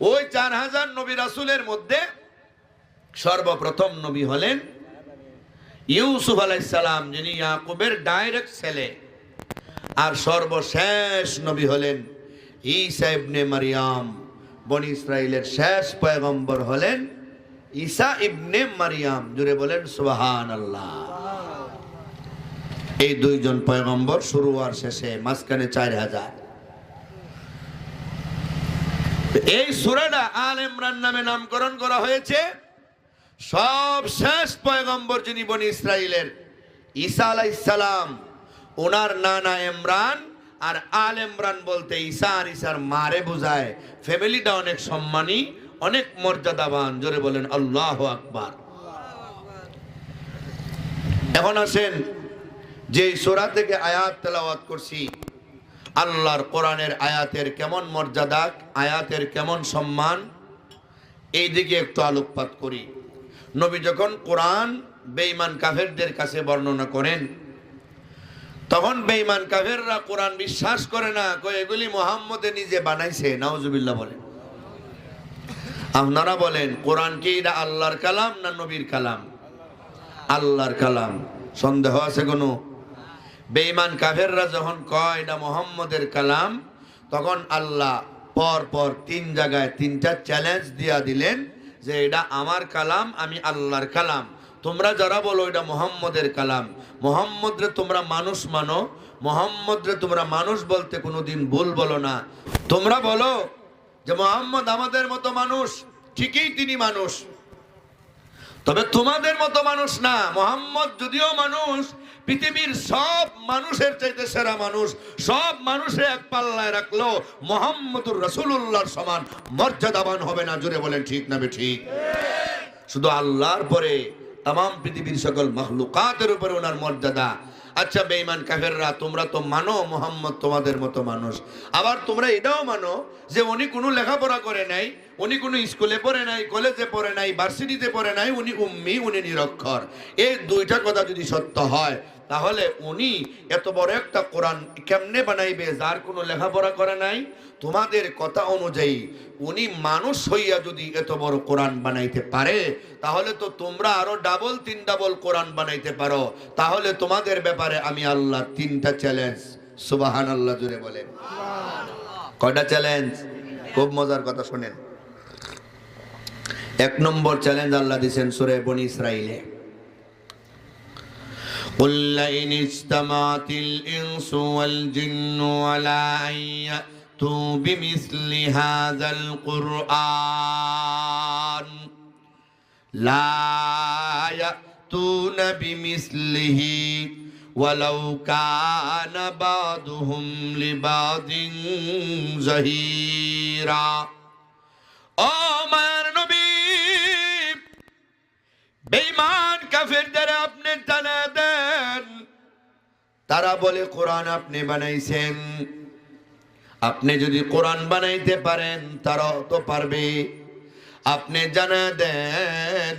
ওই 4000 নবী রাসূলের মধ্যে সর্বপ্রথম নবী হলেন ইউসুফ আলাইহিস সালাম, যিনি ইয়াকুবের ডাইরেক্ট ছেলে। আর সর্বশেষ নবী হলেন ঈসা ইবনে মারিয়াম। বনি ইসরাইলের শেষ পয়গম্বর হলেন ঈসা ইবনে মারিয়াম। জুড়ে বলেন সুবহানাল্লাহ। এই দুইজন পয়গম্বর শুরু আর শেষে, মাঝখানে 4000। এই সূরাটা আল ইমরান নামে নামকরণ করা হয়েছে। সব শেষ পয়গম্বর যিনি বনি ইসরাইলের, ঈসা আলাইহিস সালাম, ওনার নানা ইমরান। আর আল ইমরান বলতে ঈসা আর ঈসার মারে বোঝায়। ফ্যামিলিটা অনেক সম্মানী, অনেক মর্যাদাবান। জোরে বলেন আল্লাহু আকবার। এখন আসেন, যে সূরা থেকে আয়াত তেলাওয়াত করছি, আল্লাহর কোরআনের আয়াতের কেমন মর্যাদা, আয়াতের কেমন সম্মান, এই দিকে একটু আলোকপাত করি। নবী যখন কোরআন বেঈমান কাফেরদের কাছে বর্ণনা করেন, তখন বেঈমান কাফেররা কোরআন বিশ্বাস করে না, কয় এগুলি মুহাম্মদ নিজে বানাইছে। নাউজুবিল্লাহ বলেন। আপনারা বলেন কোরআন কি এটা আল্লাহর কালাম না নবীর কালাম? আল্লাহর কালাম। সন্দেহ আছে কোনো? বেঈমান কাফেররা যখন কয় এটা মুহাম্মদের কালাম, তখন আল্লাহ পর পর 3 জায়গায় 3টা চ্যালেঞ্জ দিয়া দিলেন যে এটা আমার কালাম, আমি আল্লাহর কালাম। তোমরা যারা বলো এটা মুহাম্মদের কালাম, মুহাম্মদরে তোমরা মানুষ মানো, মুহাম্মদরে তোমরা মানুষ বলতে কোনোদিন ভুল বলো না। তোমরা বলো যে মুহাম্মদ আমাদের মতো মানুষ, ঠিকই তিনি মানুষ, তবে তোমাদের মতো মানুষ না। মুহাম্মদ যদিও মানুষ, পৃথিবীর সব মানুষের চাইতে সেরা মানুষ। সব মানুষে এক পাল্লায় রাখলো মুহাম্মদুর রাসূলুল্লাহর সমান মর্যাদাবান হবে না। জোরে বলেন ঠিক না বেঠিক? শুধু আল্লাহর পরে तमाम পৃথিবীর সকল মাখলুকাতের উপরে ওনার মর্যাদা। আচ্ছা বেঈমান কাফেররা, তোমরা তো মানো মুহাম্মদ তোমাদের মতো মানুষ, আবার তোমরা এটাও মানো যে উনি কোনো লেখাপড়া করে নাই, উনি কোনো স্কুলে পড়ে নাই, কলেজে পড়ে নাই, ভার্সিটিতে পড়ে নাই, উনি উম্মি, উনি নিরক্ষর। এই দুইটা কথা যদি সত্য হয়, তাহলে উনি এত বড় একটা কোরআন কেমনে বানাইবে যার কোনো লেখাপড়া করে নাই? তোমাদের কথা অনুযায়ী উনি মানুষ হইয়া যদি এত বড় কোরআন বানাইতে পারে, তাহলে তো তোমরা আরো ডাবল 3 ডাবল কোরআন বানাইতে পারো। তাহলে তোমাদের ব্যাপারে আমি আল্লাহ 3টা চ্যালেঞ্জ। সুবহানাল্লাহ জুড়ে বলেন। কয়টা চ্যালেঞ্জ? খুব মজার কথা শুনেন। 1 নম্বর চ্যালেঞ্জ আল্লাহ দিয়েছেন সূরা বনি ইসরাইলে। قل لئن اجتمعت الإنس والجن على أن يأتوا بمثل هذا القرآن لا يأتون بمثله ولو كان بعضهم لبعض ظهيرا। ও মায়ের নবী, বেঈমান কাফেরদের আপনি জানা দেন, তারা বলে কোরআন আপনি বানাইছেন। আপনি যদি কোরআন বানাইতে পারেন, তারাও তো পারবে। আপনি জানা দেন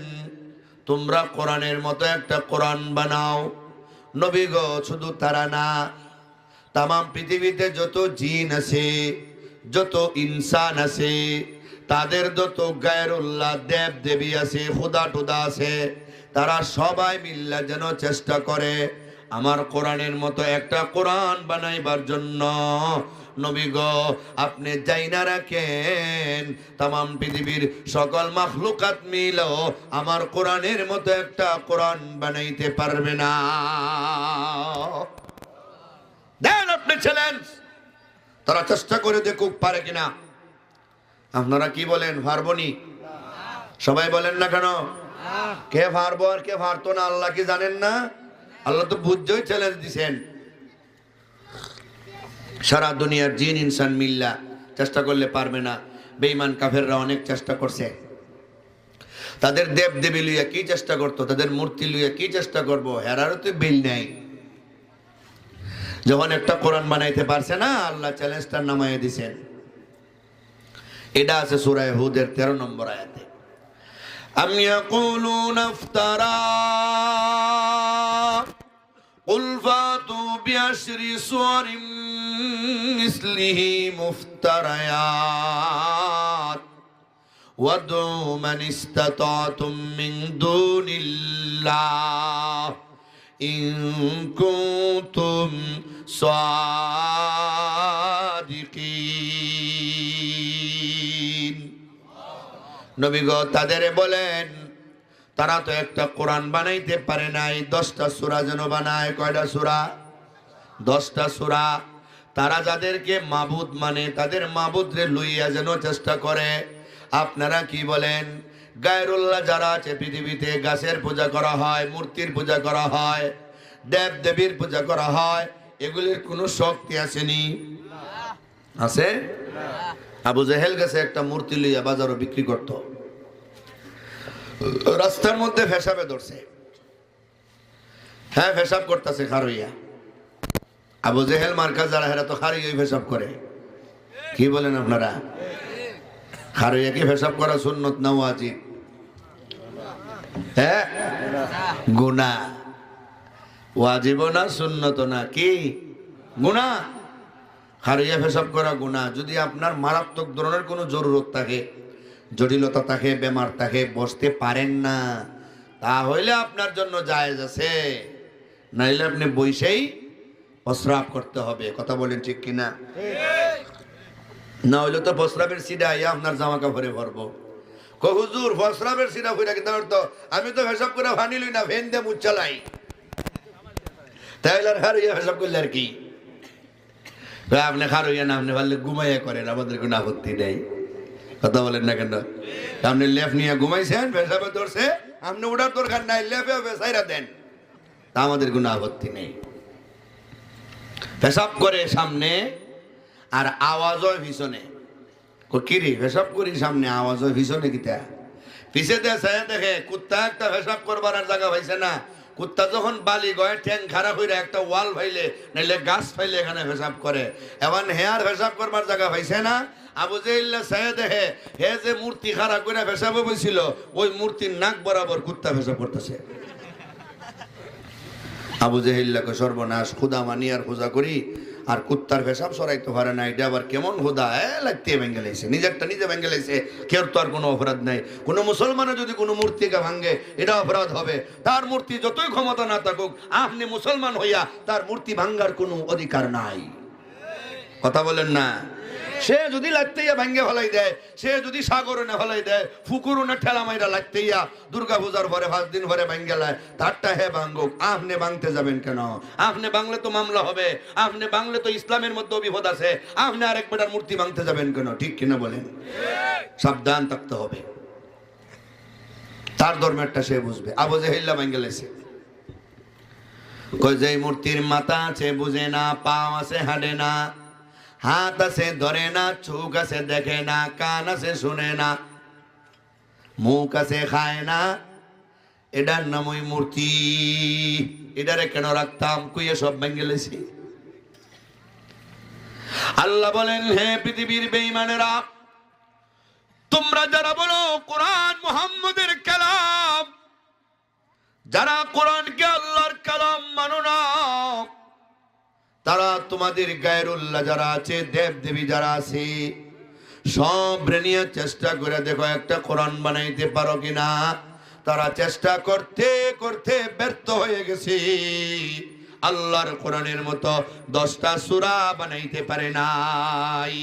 তোমরা কোরআনের মতো একটা কোরআন বানাও। নবী গো, শুধু তারা না, তামাম পৃথিবীতে যত জিন আছে, যত ইনসান আছে, তাদের যত গায়রুল্লাহ দেব দেবী আছে, খুদা টুদা আছে, তারা সবাই মিল্লা যেন চেষ্টা করে আমার কোরআনের মতো একটা কোরআন বানাইবার জন্য। নবী গো, আপনি জাইনা রাখেন তামাম পৃথিবীর সকল মাখলুকাত মিলেও আমার কোরআনের মতো একটা কোরআন বানাইতে পারবে না। দেন আপনি চ্যালেঞ্জ, তারা চেষ্টা করে দেখুক পারে কিনা। আপনারা কি বলেন, পারবনি? সবাই বলেন না কেন? কে পারবো আর কে পারতো না আল্লাহ কি জানেন না? আল্লাহ তো বুঝতেই চ্যালেঞ্জ দিছেন। সারা দুনিয়ার জিন ইনসান মিল্লা চেষ্টা করলে পারবে না। বেঈমান কাফেররা অনেক চেষ্টা করছে। তাদের দেব দেবী লইয়া কি চেষ্টা করতো, তাদের মূর্তি লইয়া কি চেষ্টা করবো, হেরারও তো বিল নাই। যখন একটা কোরআন বানাইতে পারছে না, আল্লাহ চ্যালেঞ্জটা নামাইয়া দিছেন। এটা আছে সূরা হুদের 13 নম্বর আয়াতে। আম ইয়াকুলুনা ইফতারা কুল ফাতু বিআশরি সুওয়ারিন মিসলিহি মুফতারায়াত ওয়াদউ মান ইসতাতাতুম মিন দুনিল্লাহ ইন কুনতুম সাদিকিন। নবী গো তাদের বলেন তারা তো একটা কোরআন বানাইতে পারে নাই, 10টা সূরা যেন বানায়। কয়টা সূরা? 10টা সূরা। তারা যাদেরকে মাবুদ মানে তাদের মাবুদরে লইয়া যেন চেষ্টা করে। আপনারা কি বলেন? গায়রুল্লাহ যারা আছে পৃথিবীতে, গাছের পূজা করা হয়, মূর্তির পূজা করা হয়, দেব দেবীর পূজা করা হয়, এগুলির কোনো শক্তি আসেনি? আছে? আবু জেহেল গেছে একটা মূর্তি লইয়া বাজারও বিক্রি করত, রাস্তার মধ্যে ফেসাবে ধরছে। হ্যাঁ, ফেসাব করতেছে খারইয়া। আবু জেহেল মার্কা যারা হেরা তো খারইয়াই ফেসাব করে। কি বলেন আপনারা? খারইয়া কি ফেসাব করা সুন্নত না ওয়াজিব? হ্যাঁ, গুনাহ। ওয়াজিব না, সুন্নত না, কি গুনাহ। খারইয়া ফেসাব করা গুনাহ। যদি আপনার মারাত্মক ধরনের কোনো জরুরত থাকে, জটিলতা থাকে, বেমার থাকে, বসতে পারেন না, তাহলে আপনার জন্য জায়েজ আছে, নাইলে আপনি বইসেই প্রস্রাব করতে হবে। কথা বলেন ঠিক কিনা? না হইলে তো প্রস্রাবের সিডা আইয়া আপনার জামা কাপড়ে ভরবো। হুজুর প্রস্রাবের সিডা হইরা কিন্তু আমি তো হিসাব করে ভানি লই না, ভেন দিয়ে মুখ চালাই, তাইলে আর খারইয়া হিসাব করলে আর কি? আপনি খারইয়া না, আপনি ভাবলে ঘুমাইয়া করেন, আমাদের কোনো আপত্তি নেই। কথা বলেন না কেন? আপনি লেফ নিয়ে ঘুমাইছেন, পেশাবে ধরছে, আপনি ওটার দরকার নাই, লেফে বেসাইরা দেন, তা আমাদের কোনো আপত্তি নেই। পেশাব করে সামনে আর আওয়াজ হয় পিছনে। কিরে পেশাব করি সামনে, আওয়াজ হয় পিছনে, কিতা পিছে দেখে কুত্তা একটা পেশাব করবার আর জায়গা পাইছে না। কুত্তা যখন বালি গয়ে ঠ্যাং খারাপ হইলে একটা ওয়াল ফাইলে নাইলে গাছ ফাইলে এখানে পেশাব করে। এখন হেয়ার পেশাব করবার জায়গা পাইছে না। আবু জেহেল সাহে দেখে হে যে মূর্তি খারাপ করে পেশাবে বসছিল, ওই মূর্তির নাক বরাবর কুত্তা পেশাব করতেছে। আবু জেহেল্লাকে সর্বনাশ, খুদা মানি আর পূজা করি আর কুত্তার পেশাব সরাইতে পারে না, এটা আবার কেমন হুদা? লাগতে ভেঙে লাইছে, নিজেরটা নিজে ভেঙে লাইছে, কেউ তো আর কোনো অপরাধ নাই। কোনো মুসলমানের যদি কোনো মূর্তিকে ভাঙে এটা অপরাধ হবে। তার মূর্তি যতই ক্ষমতা না থাকুক, আপনি মুসলমান হইয়া তার মূর্তি ভাঙ্গার কোনো অধিকার নাই। কথা বলেন না? সে যদি লাগতেইয়া ভাঙ্গে ফেলাই দেয়, সে যদি সাগরে না ফেলাই দেয়, ফুকুরনে ঠেলা মাইরা লাগতেইয়া দুর্গা পূজার পরে 5 দিন পরে ভাঙ্গে লায়, তারটা হে ভাঙ্গুক, আপনি ভাঙতে যাবেন কেন? আপনি ভাঙলে তো মামলা হবে, আপনি ভাঙলে তো ইসলামের মধ্যে বিপদ আছে, আপনি আরেক বেটার মূর্তি ভাঙতে যাবেন কেন? ঠিক কিনা বলেন? সাবধান থাকতে হবে। তার ধর্মেরটা সে বুঝবে। আবু জেহেল্লা ভাঙ্গে লাইছে, কই যে মূর্তির মাথা আছে বুঝে না, পাও আছে হাঁটে না, হাত আছে ধরে না, চোখ আছে দেখে না, কান আছে শুনে না, মুখ আছে খায় না, এটার নাম ওই মূর্তি। এটারে কেন রাখতাম? কুইয়ে সব ভেঙে লেছি। আল্লাহ বলেন, হে পৃথিবীর বেঈমানেরা, তোমরা যারা বলো কোরআন মুহাম্মদের কালাম, যারা কোরআনকে আল্লাহর কালাম মানো না, তারা তোমাদের গায়রুল্লাহ যারা আছে, দেব দেবী যারা আছে, সব নিয়ে চেষ্টা করে দেখো একটা কোরআন বানাইতে পারো কিনা। তারা চেষ্টা করতে করতে ব্যর্থ হয়ে গেছে। আল্লাহর কোরআনের মতো 10টা সূরা বানাইতে পারে নাই।